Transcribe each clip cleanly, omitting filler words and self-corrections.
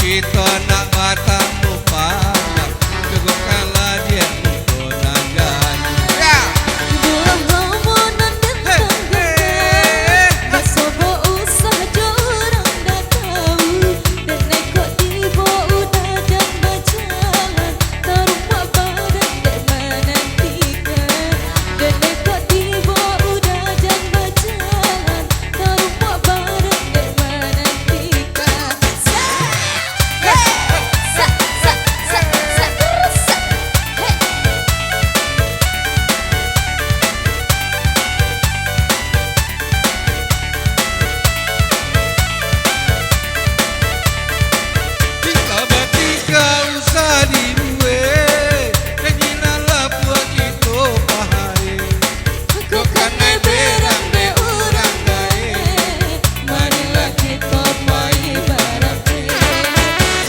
Kita nak bertemu pada kegokalah dia untuk nagani. Buah homonan dan tangga, basobo usah jorang dah tahu. Dan nekok tiba udah dan berjalan, terumpak badan dan menantikan. Dan nekok tiba udah dan berjalan, terumpak badan dan menantikan. Kita bertiga usah diduwe, nyanyilah buat kita pahari. Kau kangen berang be orang gae, marilah kita main bareng.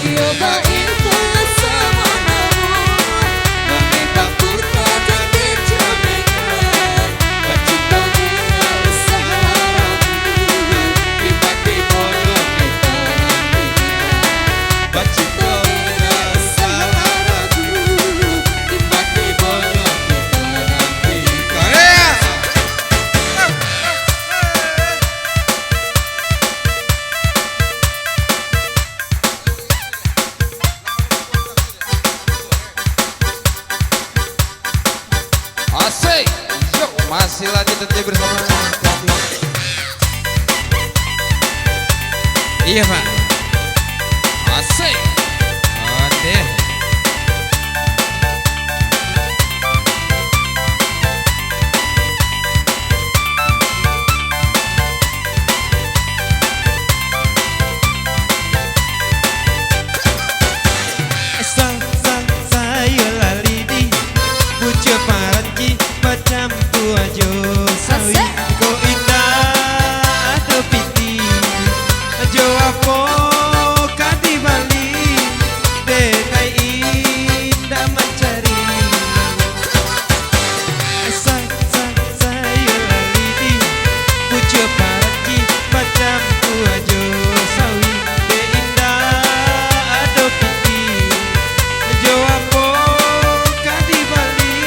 Yo baik bersama namun, kami bakur tak dijaminkan. Bercinta kita usah ragu, tiba-tiba kita nantikan. Bercinta kita usah ragu, tiba-tiba kita nantikan. Asik, yuk masih lanjut tetap bersama kami. Iya Pak. Asik. Oke. Saya lali di puja paranji macam tuajo sawi. Kau indah ada piti, jo apa kadi bali, denai indah mencari. Saya lali di puja paranji macam tuajo sawi. Indah ada piti, jo apa kadi bali,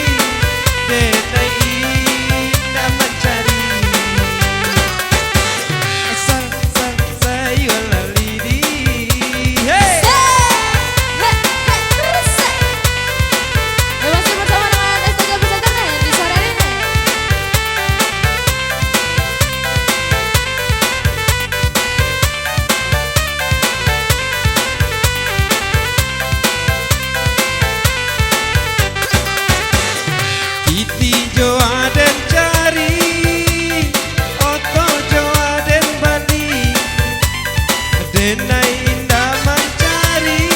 denai indah mencari. Saya lali di hey. Masih bersama dengan STG Pesantren di sore ini. Iti jo aden cari, oto jo aden bali, denai indah mencari.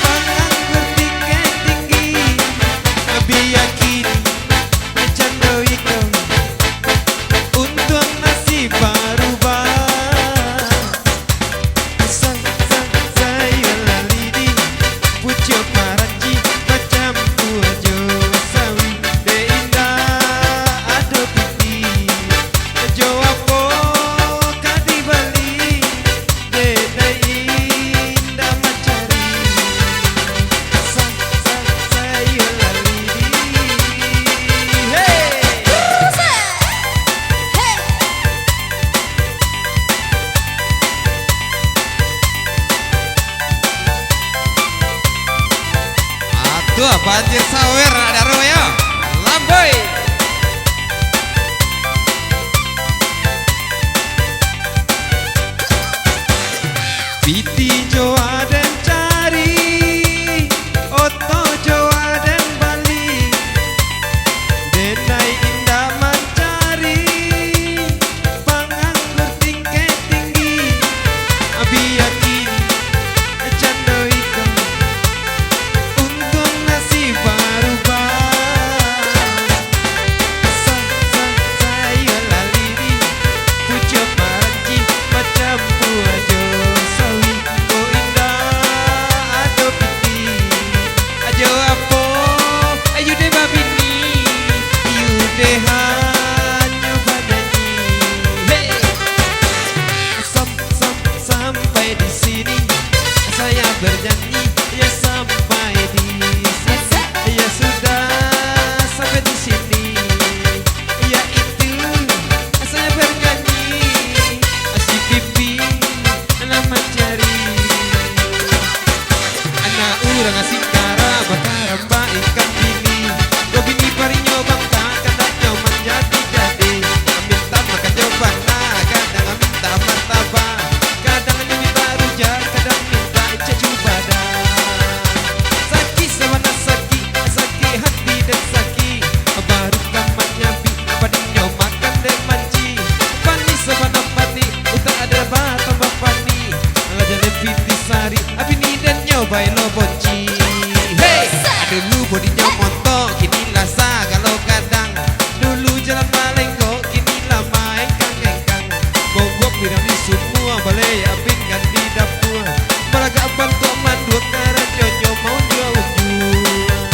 Pangang bertingkat tinggi, lebih yakin mencandoi kau. Untung nasib berubah. Saya lali di puja paranji macam tuajo sawi. De indah ada piti, jo apa kadi bali, denai indah mencari. Saya lali di hey. Aduh, banjir sawer Anak Daro ya. Lamboy. Piti jo aden cari, oto jo aden bali, denai indah mencari. Pangang bertingkat tinggi, abi yakin candoi kau. Untung nasib berubah. Saya lali di puja paranji macam tuajo sawi. Kau indah ada piti, ajo apa ayu deh babini, ayu deh hanya badanyi. Hey. Sampai di sini nyobain lo bonci. Hey, dulu bodinya montok, kini lasa kalau kadang. Dulu jalan malengko, kini lah main kang-kang. Mogok bilang di semua, balai apin kan di dapur. Balagak bantu mandua karena jonyo mau jual-jual.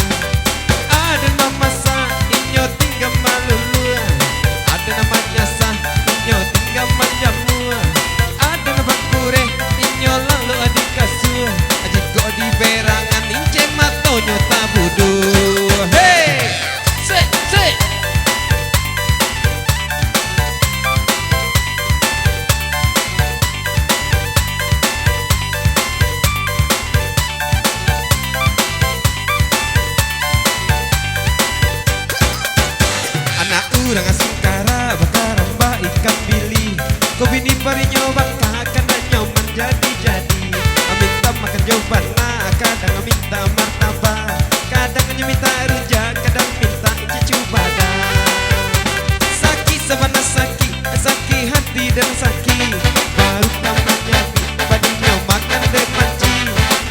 Ada mama sah, inyo tinggal malulu. Ada namanya sah, inyo tinggal manjamu. Ada nama kure, inyo lalu adik kasur. Ajik kok di berangan, ince matonyo tabudu. Hey, se. Anak urang asing kara bakaran ba ikan bili. Kau bini parinyo bangka kadang nyoman jadi-jadi. Minta makan jawaban lah, kadang minta martabak. Kadang hanya minta rujak, kadang minta cucu badan. Saki sabana saki, saki hati dan saki. Baru namanya padinya makan dan manci.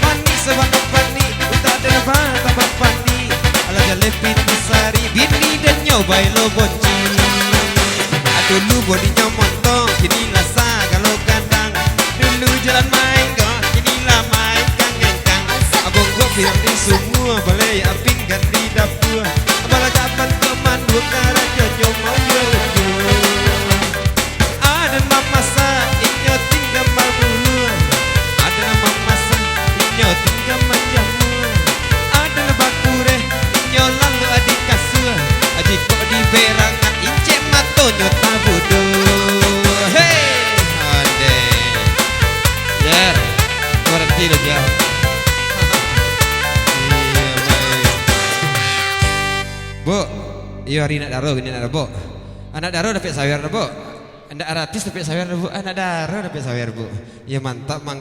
Pani sabana pani, uta dan bata pani. Ala jalepit sari, bini dan nyobai lo bonci. Dulu bodinya montong, kini lasa kalau kadang. Dulu jalan main kok, kini lah main kang-kang. Abang gua bilang di semua, balai aping kan di dapur. Balagapan teman dua karena jonyo mau jual-jual. Ada mama sah, inyo tinggal malulu. Ada nama masa, inyo tinggal manjamu. Ada nama kure, inyo lalu adik kasur. Adik kok di berangan, ince matonyo tabudu. Hey, ade. Yer, berhenti dong ya. Iya baik. Bu, iya hari Anak Daro gini ada bu. Anak Daro dapat sawer bu. Anda artis dapat sawer bu. Anak Daro dapat sawer bu. Iya mantap mang.